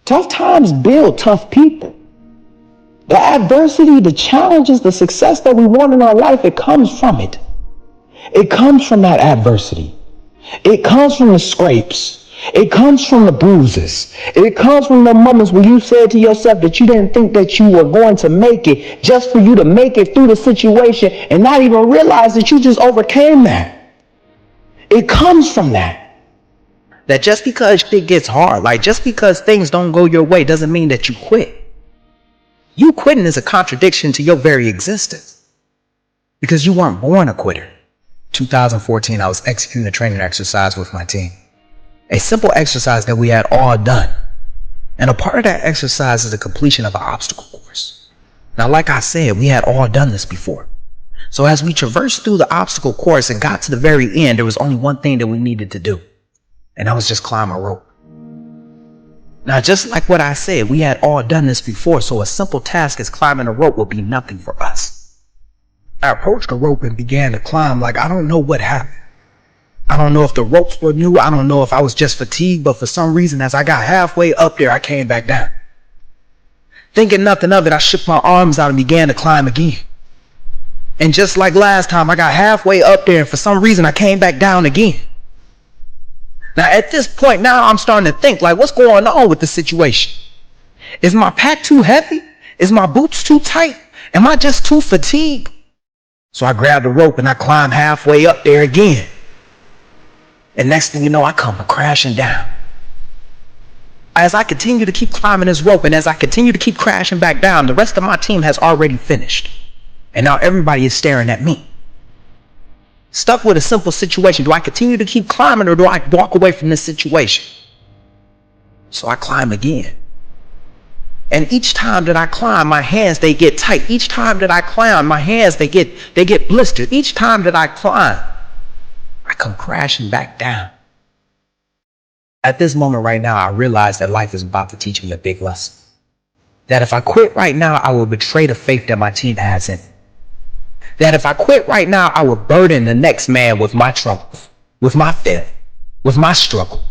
Tough times build tough people. The adversity, the challenges, the success that we want in our life, it comes from it. It comes from that adversity. It comes from the scrapes. It comes from the bruises. It comes from the moments where you said to yourself that you didn't think that you were going to make it, just for you to make it through the situation and not even realize that you just overcame that. It comes from that. That just because shit gets hard, like just because things don't go your way doesn't mean that you quit. You quitting is a contradiction to your very existence because you weren't born a quitter. 2014, I was executing a training exercise with my team. A simple exercise that we had all done. And a part of that exercise is the completion of an obstacle course. Now, like I said, we had all done this before. So as we traversed through the obstacle course and got to the very end, there was only one thing that we needed to do. And that was just climb a rope. Now, just like what I said, we had all done this before, so a simple task as climbing a rope would be nothing for us. I approached the rope and began to climb like I don't know what happened. I don't know if the ropes were new, I don't know if I was just fatigued, but for some reason, as I got halfway up there, I came back down. Thinking nothing of it, I shook my arms out and began to climb again. And just like last time, I got halfway up there and for some reason, I came back down again. Now, at this point, now I'm starting to think, like, what's going on with the situation? Is my pack too heavy? Is my boots too tight? Am I just too fatigued? So I grabbed the rope and I climbed halfway up there again. And next thing you know, I come crashing down. As I continue to keep climbing this rope and as I continue to keep crashing back down, the rest of my team has already finished. And now everybody is staring at me. Stuck with a simple situation. Do I continue to keep climbing or do I walk away from this situation? So I climb again. And each time that I climb, my hands, they get tight. Each time that I climb, my hands, they get blistered. Each time that I climb, I come crashing back down. At this moment right now, I realize that life is about to teach me a big lesson. That if I quit right now, I will betray the faith that my team has in me. That if I quit right now, I will burden the next man with my troubles, with my faith, with my struggle.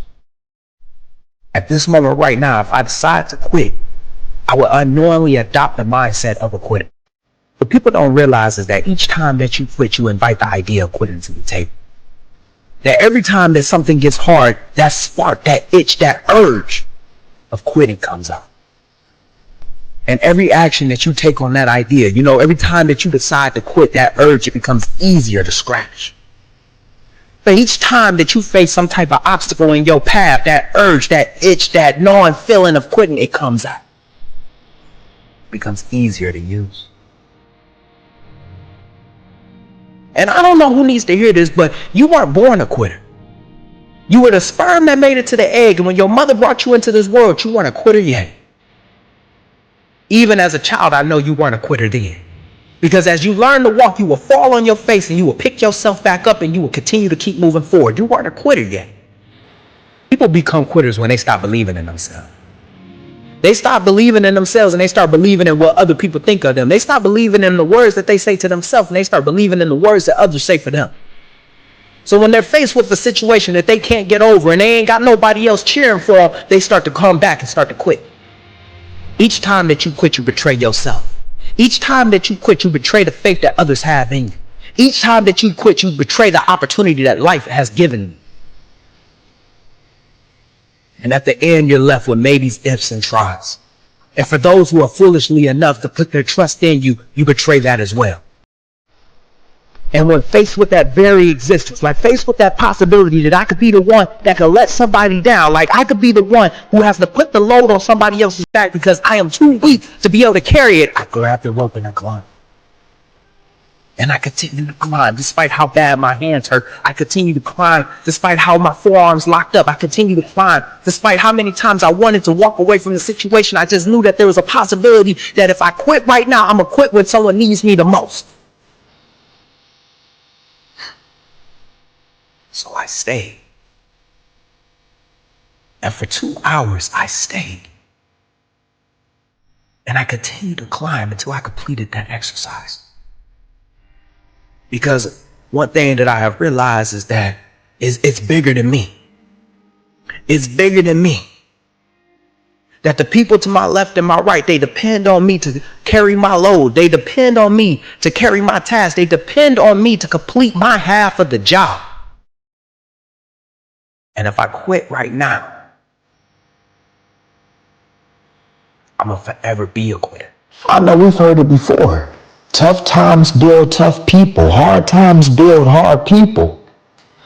At this moment right now, if I decide to quit, I will unknowingly adopt the mindset of a quitter. What people don't realize is that each time that you quit, you invite the idea of quitting to the table. That every time that something gets hard, that spark, that itch, that urge of quitting comes out. And every action that you take on that idea, every time that you decide to quit, that urge, it becomes easier to scratch. But each time that you face some type of obstacle in your path, that urge, that itch, that gnawing feeling of quitting, it comes out. It becomes easier to use. And I don't know who needs to hear this, but you weren't born a quitter. You were the sperm that made it to the egg, and when your mother brought you into this world, you weren't a quitter yet. Even as a child, I know you weren't a quitter then. Because as you learn to walk, you will fall on your face and you will pick yourself back up and you will continue to keep moving forward. You weren't a quitter yet. People become quitters when they stop believing in themselves. They stop believing in themselves and they start believing in what other people think of them. They stop believing in the words that they say to themselves and they start believing in the words that others say for them. So when they're faced with a situation that they can't get over and they ain't got nobody else cheering for them, they start to come back and start to quit. Each time that you quit, you betray yourself. Each time that you quit, you betray the faith that others have in you. Each time that you quit, you betray the opportunity that life has given you. And at the end, you're left with maybes, ifs, and tries. And for those who are foolishly enough to put their trust in you, you betray that as well. And when faced with that very existence, like faced with that possibility that I could be the one that could let somebody down, like I could be the one who has to put the load on somebody else's back because I am too weak to be able to carry it, I grab the rope and I climb. And I continue to climb despite how bad my hands hurt. I continue to climb despite how my forearms locked up. I continue to climb despite how many times I wanted to walk away from the situation. I just knew that there was a possibility that if I quit right now, I'm going to quit when someone needs me the most. So I stayed. And for 2 hours, I stayed. And I continued to climb until I completed that exercise. Because one thing that I have realized is that it's bigger than me. It's bigger than me. That the people to my left and my right, they depend on me to carry my load. They depend on me to carry my task. They depend on me to complete my half of the job. And if I quit right now, I'm going to forever be a quitter. I know we've heard it before. Tough times build tough people. Hard times build hard people.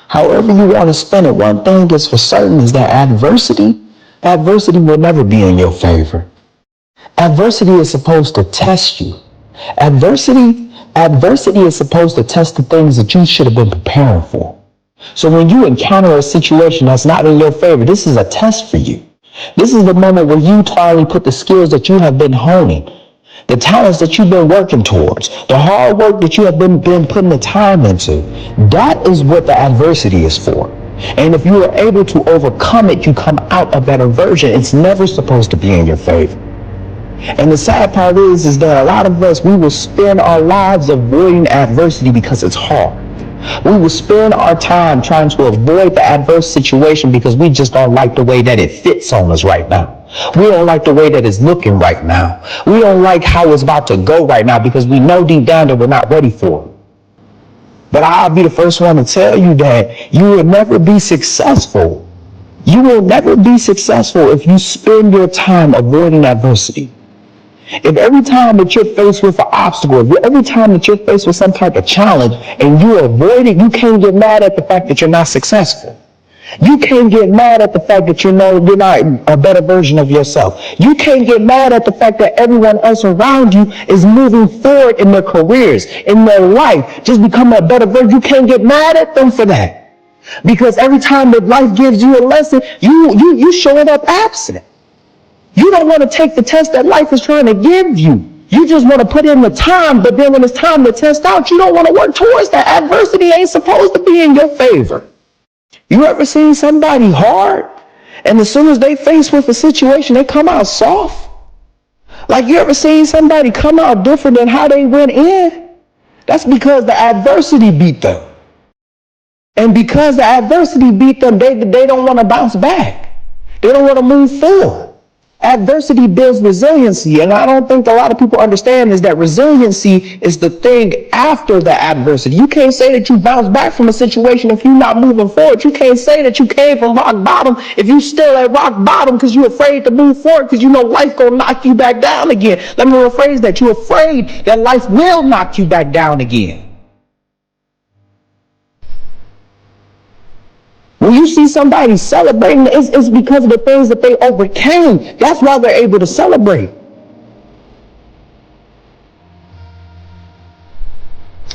However you want to spin it, one thing is for certain is that adversity will never be in your favor. Adversity is supposed to test you. Adversity is supposed to test the things that you should have been preparing for. So when you encounter a situation that's not in your favor, this is a test for you. This is the moment where you finally put the skills that you have been honing, the talents that you've been working towards, the hard work that you have been putting the time into. That is what the adversity is for. And if you are able to overcome it, you come out a better version. It's never supposed to be in your favor. And the sad part is that a lot of us, we will spend our lives avoiding adversity because it's hard. We will spend our time trying to avoid the adverse situation because we just don't like the way that it fits on us right now. We don't like the way that it's looking right now. We don't like how it's about to go right now because we know deep down that we're not ready for it. But I'll be the first one to tell you that you will never be successful. You will never be successful if you spend your time avoiding adversity. If every time that you're faced with an obstacle, if every time that you're faced with some type of challenge and you avoid it, you can't get mad at the fact that you're not successful. You can't get mad at the fact that you're not a better version of yourself. You can't get mad at the fact that everyone else around you is moving forward in their careers, in their life, just becoming a better version. You can't get mad at them for that. Because every time that life gives you a lesson, you showing up absent. You don't want to take the test that life is trying to give you. You just want to put in the time, but then when it's time to test out, you don't want to work towards that. Adversity ain't supposed to be in your favor. You ever seen somebody hard, and as soon as they face with a situation, they come out soft? Like you ever seen somebody come out different than how they went in? That's because the adversity beat them. And because the adversity beat them, they don't want to bounce back. They don't want to move forward. Adversity builds resiliency, and I don't think a lot of people understand is that resiliency is the thing after the adversity. You can't say that you bounce back from a situation if you're not moving forward. You can't say that you came from rock bottom if you're still at rock bottom because you're afraid to move forward because you know life gonna knock you back down again. Let me rephrase that. You're afraid that life will knock you back down again. When you see somebody celebrating, it's because of the things that they overcame. That's why they're able to celebrate.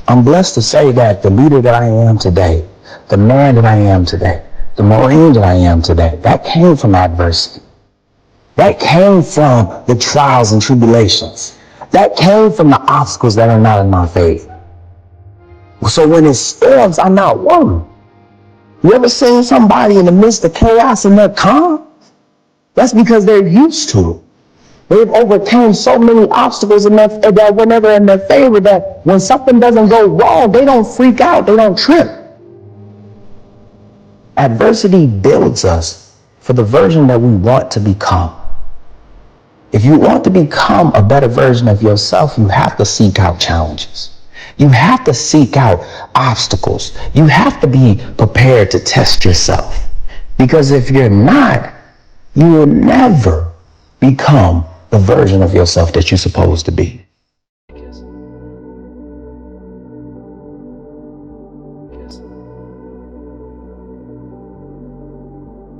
I'm blessed to say that the leader that I am today, the man that I am today, the Marine that I am today, that came from adversity. That came from the trials and tribulations. That came from the obstacles that are not in my favor. So when it storms, I'm not worried. You ever seen somebody in the midst of chaos and they're calm? That's because they're used to it. They've overcome so many obstacles that were never in their favor that when something doesn't go wrong, they don't freak out, they don't trip. Adversity builds us for the version that we want to become. If you want to become a better version of yourself, you have to seek out challenges. You have to seek out obstacles. You have to be prepared to test yourself. Because if you're not, you will never become the version of yourself that you're supposed to be.